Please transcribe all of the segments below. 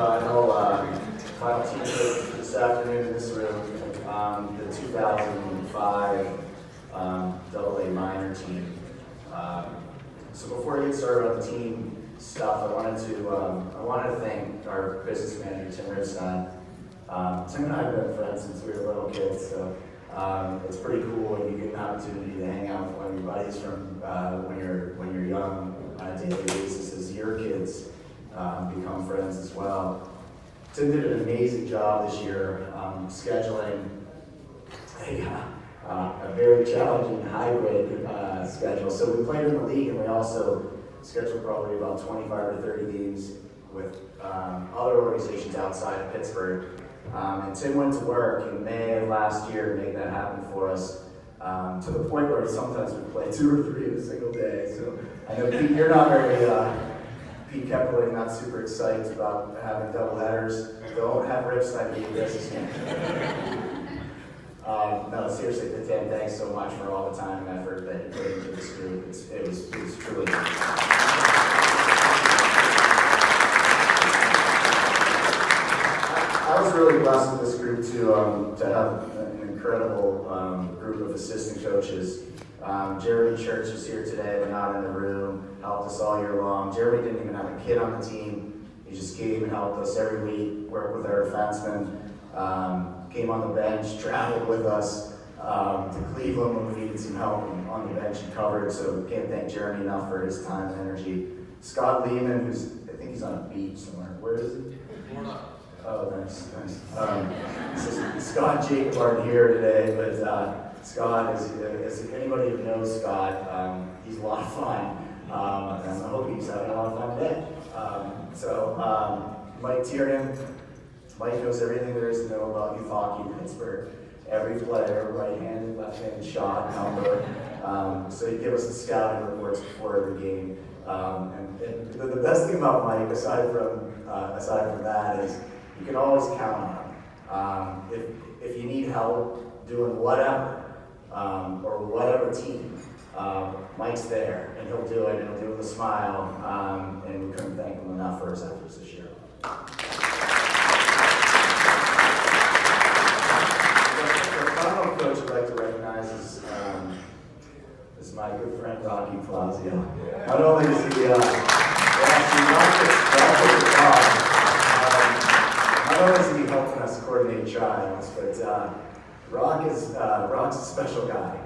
final team coach this afternoon in this room, the 2005 AA minor team. So before we get started on the team stuff, I wanted to thank our business manager, Tim Ripstein. Tim and I have been friends since we were little kids, so it's pretty cool when you get an opportunity to hang out with one of your buddies from when you're young on a daily basis as your kids become friends as well. Tim did an amazing job this year scheduling a very challenging hybrid schedule. So we played in the league, and we also scheduled probably about 25 or 30 games with other organizations outside of Pittsburgh. And Tim went to work in May of last year to make that happen for us, to the point where sometimes we play 2 or 3 in a single day. So I know Pete, you're not very, Pete Keplerling, not super excited about having double headers. Don't have Ripstein be your business manager. No, seriously, Tim, thanks so much for all the time and effort that you put into this group. It was truly. I was really blessed with this group to have an incredible group of assistant coaches. Jeremy Church is here today, but not in the room, helped us all year long. Jeremy didn't even have a kid on the team. He just came and helped us every week, worked with our defensemen, came on the bench, traveled with us to Cleveland when we needed some help on the bench and covered, so can't thank Jeremy enough for his time and energy. Scott Lehman, I think he's on a beach somewhere. Where is he? Oh, nice. So Scott Jacob aren't here today, but Scott, as anybody who knows Scott, he's a lot of fun, and I hope he's having a lot of fun today. Mike Tiernan. Mike knows everything there is to know about youth hockey in Pittsburgh. Every player, right-handed, left-handed shot, number. So he'd give us the scouting reports before every game. And the best thing about Mike, aside from that, is you can always count on him. If you need help doing whatever, or whatever team, Mike's there, and he'll do it, and he'll do it with a smile, and we couldn't thank him enough for his efforts this year. Coach I'd like to recognize is my good friend Rocky Plazio. Not only is he not only is he helping us coordinate trials, but Rock's a special guy.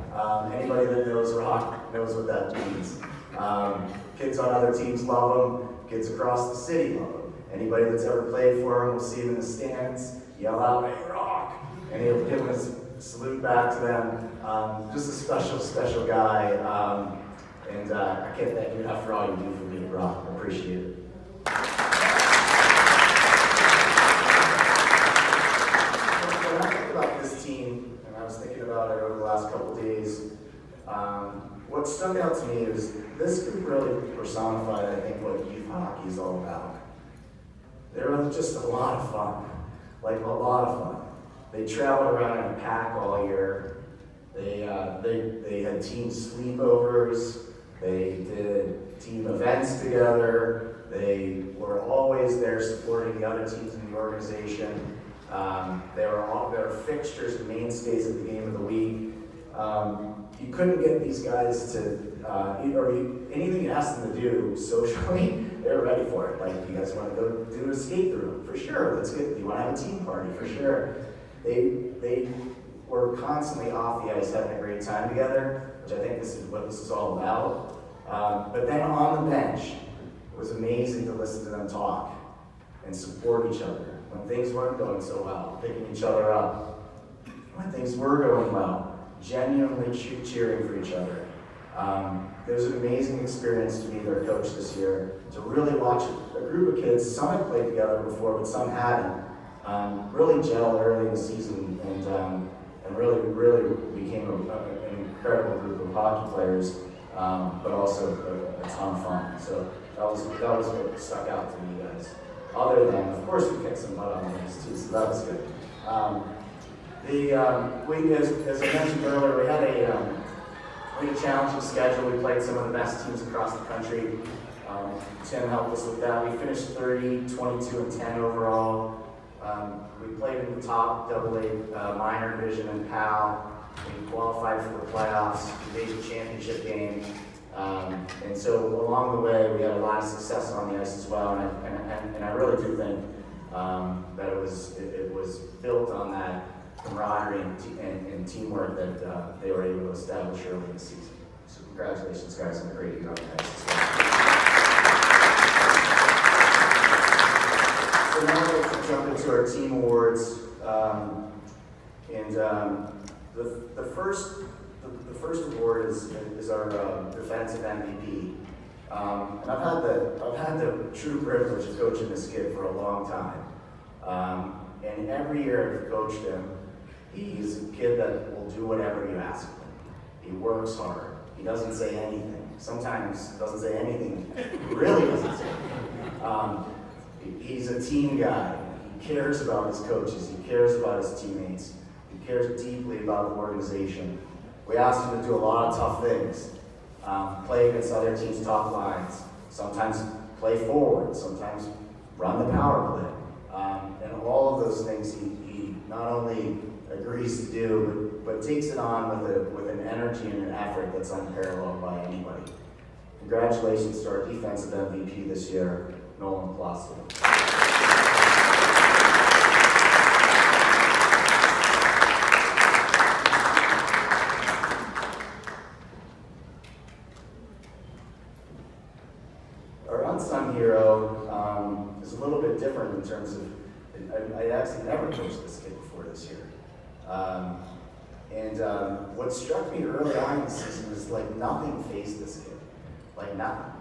Anybody that knows Rock knows what that means. Kids on other teams love him. Kids across the city love him. Anybody that's ever played for him will see him in the stands, yell out, "Hey, Rock!" And he'll give him his salute back to them. Just a special guy, and I can't thank you enough for all you do for me, Rock. I appreciate it. When I think about this team, and I was thinking about it over the last couple days, what stuck out to me is this group really personified, I think, what youth hockey is all about. They were just a lot of fun, like a lot of fun. They traveled around in a pack all year. They had team sleepovers. They did team events together. They were always there supporting the other teams in the organization. They were fixtures and mainstays at the game of the week. You couldn't get these guys to anything you asked them to do socially, they were ready for it. Like, you guys want to go do an escape room? For sure. Let's get. You want to have a team party? For sure. They were constantly off the ice having a great time together, which I think this is what this is all about. But then on the bench, it was amazing to listen to them talk and support each other when things weren't going so well, picking each other up. When things were going well, genuinely cheering for each other. It was an amazing experience to be their coach this year, to really watch a group of kids. Some had played together before, but some hadn't. Really gel early in the season, and really became an incredible group of hockey players, but also a ton of fun. So that was what stuck out to me, guys. Other than, of course, we kicked some butt on these too, so that was good. As I mentioned earlier, we had a challenging schedule. We played some of the best teams across the country. Tim helped us with that. We finished 30, 22, and 10 overall. We played in the top AA minor division in PAL. We qualified for the playoffs. We made the championship game. And so along the way, we had a lot of success on the ice as well. And I really do think that it was built on that camaraderie and teamwork that they were able to establish early in the season. So congratulations, guys, on a great year on the ice. So now we're going to jump into our team awards. The first award is our defensive MVP. And I've had the true privilege of coaching this kid for a long time. And every year I've coached him, he's a kid that will do whatever you ask him. He works hard. He doesn't say anything. Sometimes doesn't say anything. He really doesn't say anything. He's a team guy. He cares about his coaches. He cares about his teammates. He cares deeply about the organization. We ask him to do a lot of tough things. Play against other teams' top lines. Sometimes play forward. Sometimes run the power play. And all of those things he not only agrees to do, but takes it on with an energy and an effort that's unparalleled by anybody. Congratulations to our defensive MVP this year, Nolan Klasnick. Our unsung hero is a little bit different in terms of, I actually never coached this kid before this year. What struck me early on in the season was like nothing fazed this kid, like nothing.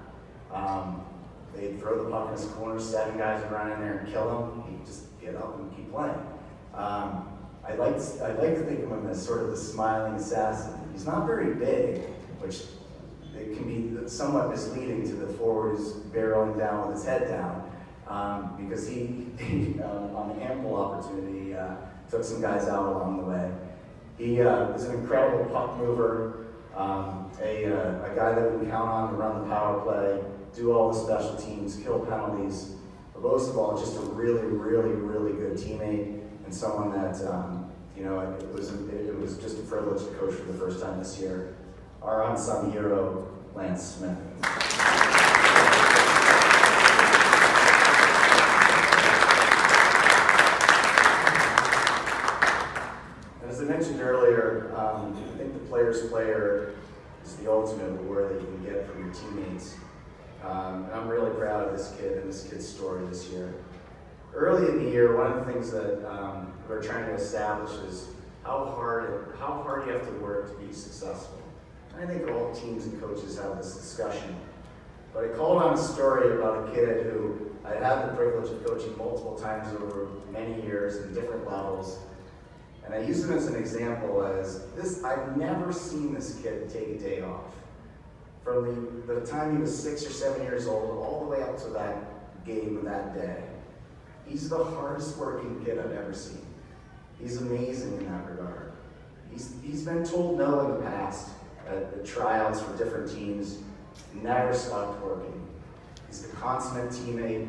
They'd throw the puck in his corner, 7 guys would run in there and kill him. He'd just get up and keep playing. I'd like to think of him as sort of the smiling assassin. He's not very big, which it can be somewhat misleading to the forward who's barreling down with his head down, because he on the ample opportunity, took some guys out along the way. He is an incredible puck mover, a guy that we can count on to run the power play, do all the special teams, kill penalties, but most of all, just a really, really, really good teammate and someone that, it was just a privilege to coach for the first time this year. Our unsung hero, Lance Smith. As I mentioned earlier, I think the player's player is the ultimate reward that you can get from your teammates. And I'm really proud of this kid and this kid's story this year. Early in the year, one of the things that we're trying to establish is how hard you have to work to be successful. And I think all teams and coaches have this discussion. But I called on a story about a kid who I had the privilege of coaching multiple times over many years in different levels. And I use him as an example as this, I've never seen this kid take a day off. From the time he was 6 or 7 years old, all the way up to that game of that day. He's the hardest working kid I've ever seen. He's amazing in that regard. He's been told no in the past at the tryouts for different teams, never stopped working. He's a consummate teammate,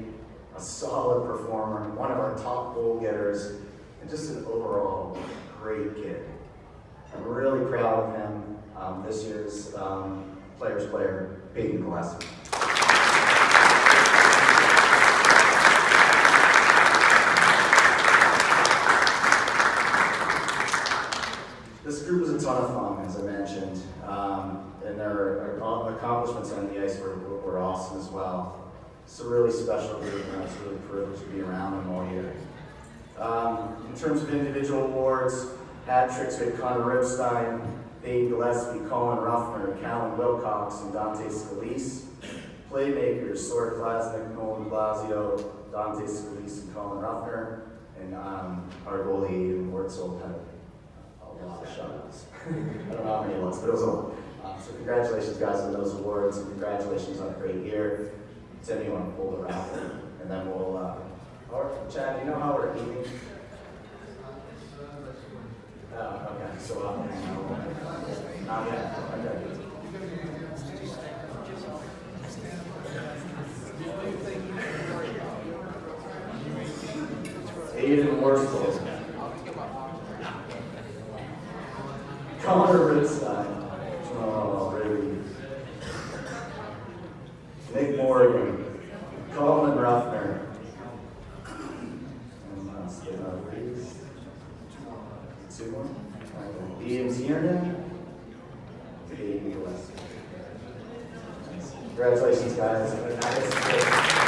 a solid performer, one of our top goal getters, and just an overall great kid. I'm really proud of him. This year's player's player, Peyton Klasnick. This group was a ton of fun, as I mentioned, and their accomplishments on the ice were awesome as well. It's a really special group, and I was really privileged to be around them all year. In terms of individual awards, hat tricks with Connor Ripstein, Peyton Gillespie, Colin Ruffner, Callan Wilcox, and Dante Scalise. Playmakers, Sword Klasnick, Nolan Blasio, Dante Scalise, and Colin Ruffner. And our goalie, Aiden Wurtzel, had a lot of shots. I don't know how many it was, but it was a lot. So congratulations, guys, on those awards, and congratulations on a great year. Tim, you want to pull the raffle, and then we'll, Chad, do you know how we're eating? Okay, so not yet. Okay. Aiden Worstel. Connor Ritstein. Oh, really. Nick Morgan. Colin Ruffner. And last but not least, two more. Ian Tiernan. Aiden Gillespie. Congratulations, guys.